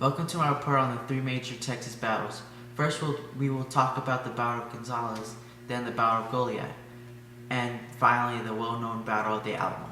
Welcome to my report on the three major Texas battles. First, we will talk about the Battle of Gonzales, then the Battle of Goliad, and finally the well-known Battle of the Alamo.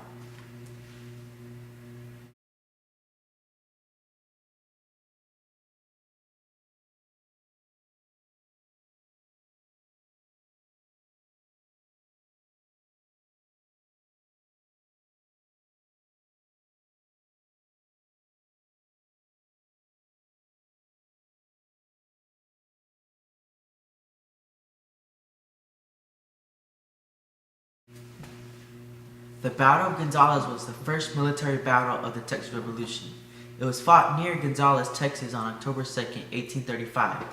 The Battle of Gonzales was the first military battle of the Texas Revolution. It was fought near Gonzales, Texas on October 2, 1835,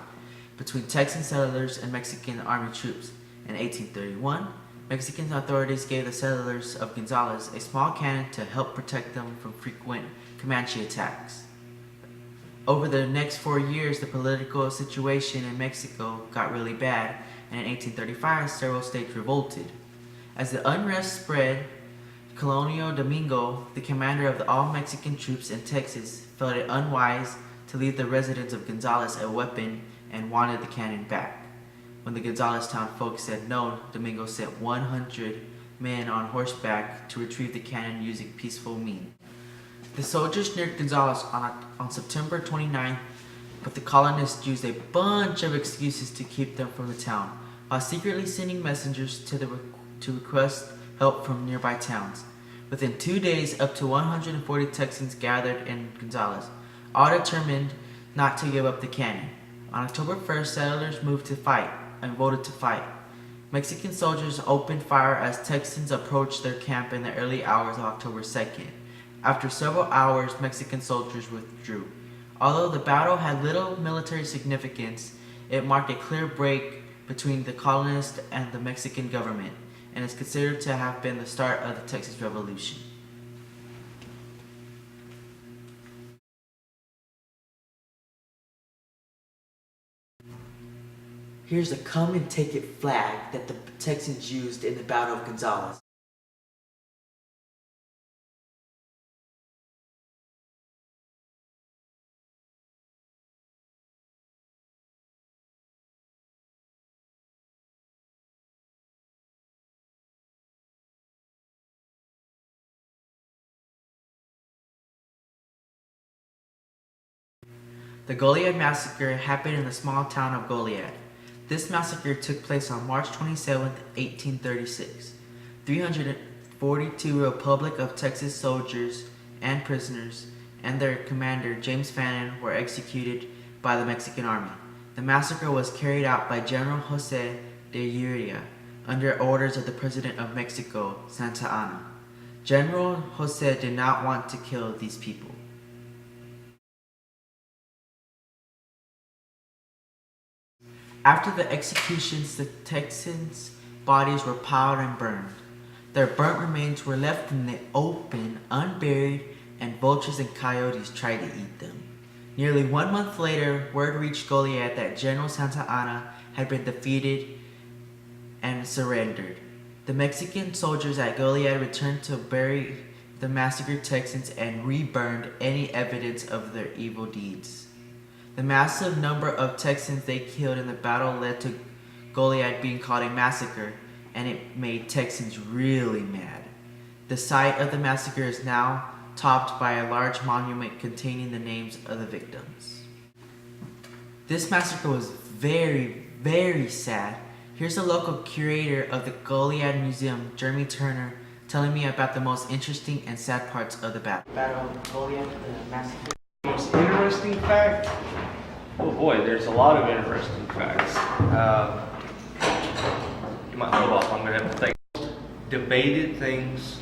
between Texan settlers and Mexican army troops. In 1831, Mexican authorities gave the settlers of Gonzales a small cannon to help protect them from frequent Comanche attacks. Over the next 4 years, the political situation in Mexico got really bad, and in 1835, several states revolted. As the unrest spread, Colonel Domingo, the commander of the all-Mexican troops in Texas, felt it unwise to leave the residents of Gonzales a weapon and wanted the cannon back. When the Gonzales town folks said no, Domingo sent 100 men on horseback to retrieve the cannon using peaceful means. The soldiers neared Gonzales on September 29th, but the colonists used a bunch of excuses to keep them from the town, while secretly sending messengers to request help from nearby towns. Within 2 days, up to 140 Texans gathered in Gonzales, all determined not to give up the cannon. On October 1st, settlers moved to fight and voted to fight. Mexican soldiers opened fire as Texans approached their camp in the early hours of October 2nd. After several hours, Mexican soldiers withdrew. Although the battle had little military significance, it marked a clear break between the colonists and the Mexican government, and is considered to have been the start of the Texas Revolution. Here's a come-and-take-it flag that the Texans used in the Battle of Gonzales. The Goliad Massacre happened in the small town of Goliad. This massacre took place on March 27, 1836. 342 Republic of Texas soldiers and prisoners and their commander, James Fannin, were executed by the Mexican army. The massacre was carried out by General Jose de Urrea under orders of the President of Mexico, Santa Anna. General Jose did not want to kill these people. After the executions, the Texans' bodies were piled and burned. Their burnt remains were left in the open, unburied, and vultures and coyotes tried to eat them. Nearly 1 month later, word reached Goliad that General Santa Anna had been defeated and surrendered. The Mexican soldiers at Goliad returned to bury the massacred Texans and reburned any evidence of their evil deeds. The massive number of Texans they killed in the battle led to Goliad being called a massacre, and it made Texans really mad. The site of the massacre is now topped by a large monument containing the names of the victims. This massacre was very, very sad. Here's the local curator of the Goliad Museum, Jeremy Turner, telling me about the most interesting and sad parts of the battle. Battle of Goliad, the massacre. Most interesting fact? Oh boy, there's a lot of interesting facts. You might hold off. I'm going to have to think. Debated things.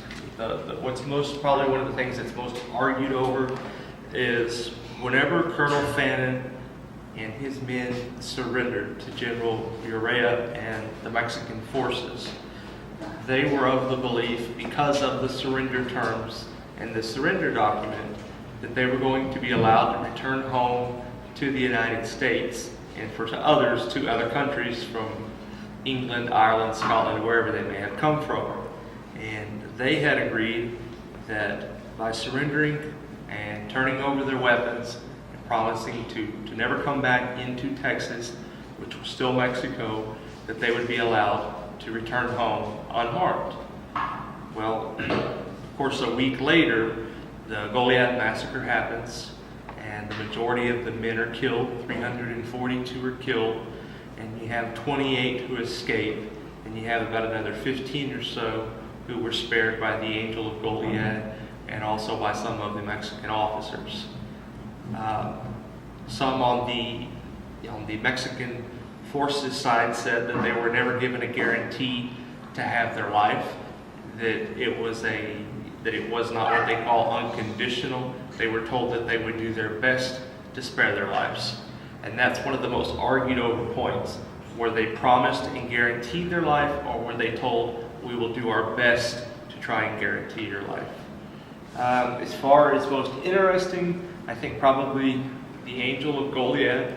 What's most probably one of the things that's most argued over is whenever Colonel Fannin and his men surrendered to General Urrea and the Mexican forces, they were of the belief, because of the surrender terms and the surrender document, that they were going to be allowed to return home to the United States, and for others to other countries from England, Ireland, Scotland, wherever they may have come from. And they had agreed that by surrendering and turning over their weapons and promising to never come back into Texas, which was still Mexico, that they would be allowed to return home unharmed. Well, of course, a week later, the Goliad massacre happens, and the majority of the men are killed. 342 are killed, and you have 28 who escape, and you have about another 15 or so who were spared by the Angel of Goliad and also by some of the Mexican officers. Some on the Mexican forces side said that they were never given a guarantee to have their life, that it was not what they call unconditional. They were told that they would do their best to spare their lives. And that's one of the most argued over points. Were they promised and guaranteed their life, or were they told, we will do our best to try and guarantee your life? As far as most interesting, I think probably the Angel of Goliad.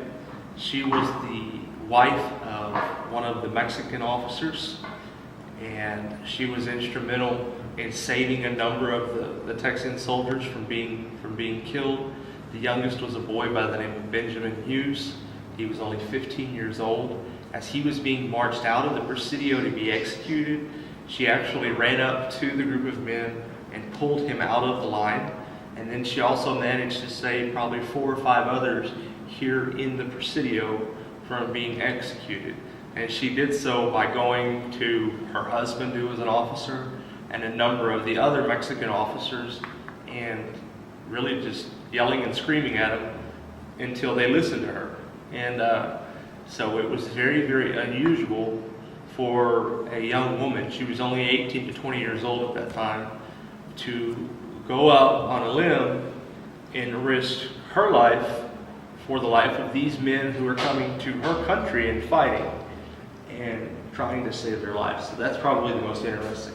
She was the wife of one of the Mexican officers, and she was instrumental in saving a number of the Texan soldiers from being killed. The youngest was a boy by the name of Benjamin Hughes. He was only 15 years old. As he was being marched out of the Presidio to be executed, she actually ran up to the group of men and pulled him out of the line. And then she also managed to save probably 4 or 5 others here in the Presidio from being executed. And she did so by going to her husband, who was an officer, and a number of the other Mexican officers, and really just yelling and screaming at them until they listened to her. And so it was very, very unusual for a young woman, she was only 18 to 20 years old at that time, to go up on a limb and risk her life for the life of these men who are coming to her country and fighting and trying to save their lives. So that's probably the most interesting.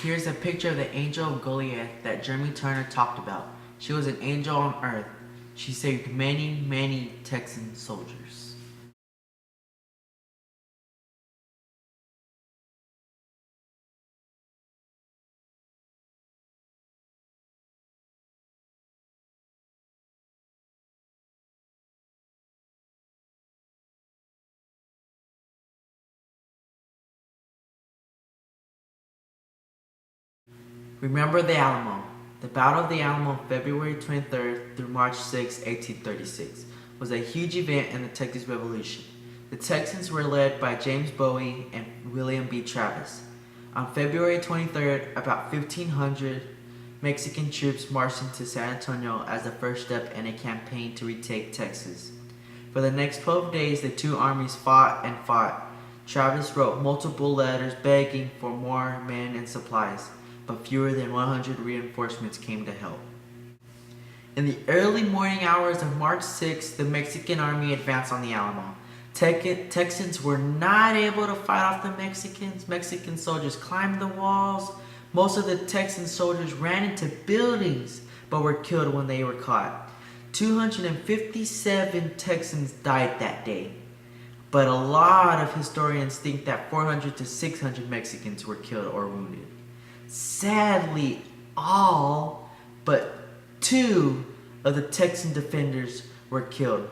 Here's a picture of the Angel of Goliad that Jeremy Turner talked about. She was an angel on earth. She saved many, many Texan soldiers. Remember the Alamo. The Battle of the Alamo, February 23rd through March 6, 1836, was a huge event in the Texas Revolution. The Texans were led by James Bowie and William B. Travis. On February 23rd, about 1,500 Mexican troops marched into San Antonio as the first step in a campaign to retake Texas. For the next 12 days, the two armies fought and fought. Travis wrote multiple letters begging for more men and supplies, but fewer than 100 reinforcements came to help. In the early morning hours of March 6th, the Mexican army advanced on the Alamo. Texans were not able to fight off the Mexicans. Mexican soldiers climbed the walls. Most of the Texan soldiers ran into buildings, but were killed when they were caught. 257 Texans died that day, but a lot of historians think that 400 to 600 Mexicans were killed or wounded. Sadly, all but 2 of the Texan defenders were killed.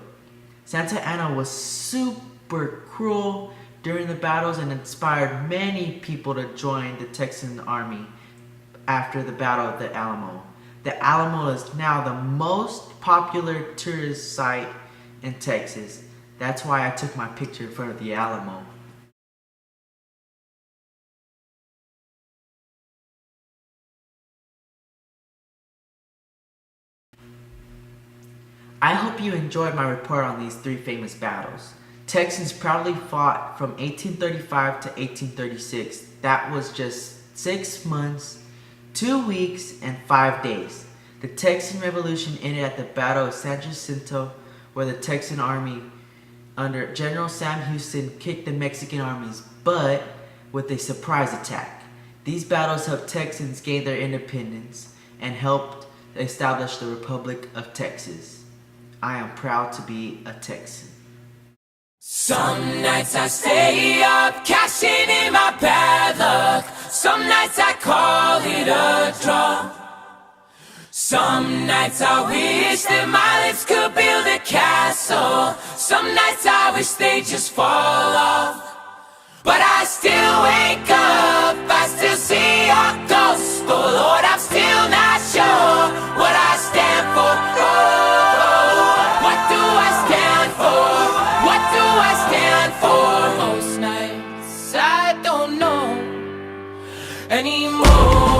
Santa Anna was super cruel during the battles and inspired many people to join the Texan army after the Battle of the Alamo. The Alamo is now the most popular tourist site in Texas. That's why I took my picture in front of the Alamo. I hope you enjoyed my report on these 3 famous battles. Texans proudly fought from 1835 to 1836. That was just 6 months, 2 weeks, and 5 days. The Texan Revolution ended at the Battle of San Jacinto, where the Texan army under General Sam Houston kicked the Mexican armies butt with a surprise attack. These battles helped Texans gain their independence and helped establish the Republic of Texas. I am proud to be a Texan. Some nights I stay up, cashing in my bad luck. Some nights I call it a draw. Some nights I wish that my lips could build a castle. Some nights I wish they just fall off. But I still wake up, I still see your ghost. Oh Lord, I'm still not sure what I stand for. Oh, what do I stand for? What do I stand for? Most nights I don't know anymore.